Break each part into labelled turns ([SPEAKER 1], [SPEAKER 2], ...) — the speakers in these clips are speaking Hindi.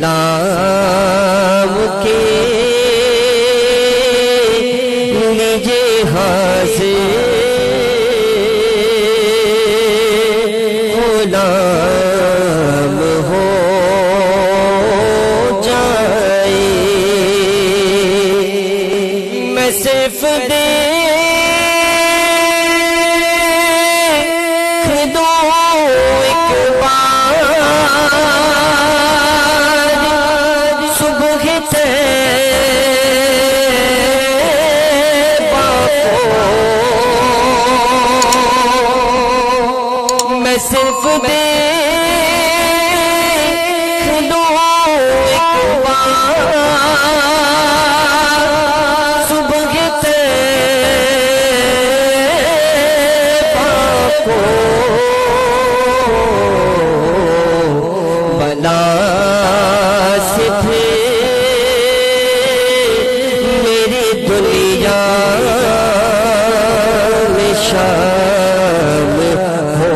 [SPEAKER 1] सलाम के लीजे हाजिर गुलाम हो जाए। मैं सिर्फ सिर्फ देख लो एक बार सुबह तैबा को बला से मेरी दुनिया में शामिल हो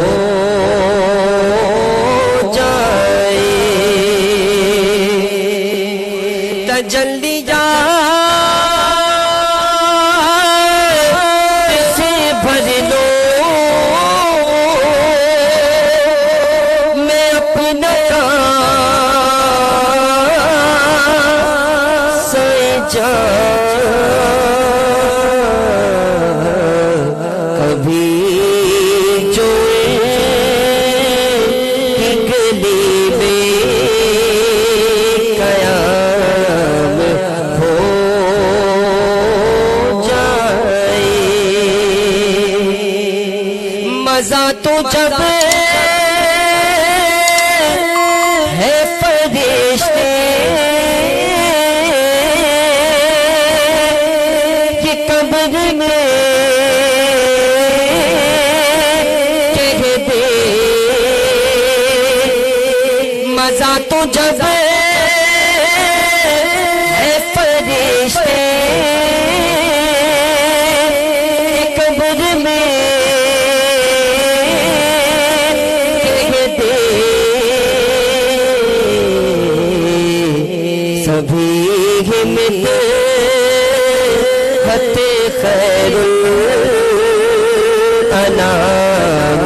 [SPEAKER 1] जल्दी जा इसे भर लो मैं अपना सजा कभी जो गली में कयाम हो जाए। मजा तो जब है फरिश्ते कि कब्र में कह दे। मजा तो जब है फरिश्ते कब्र में सभी हिम्मत हते खैरुल अनाम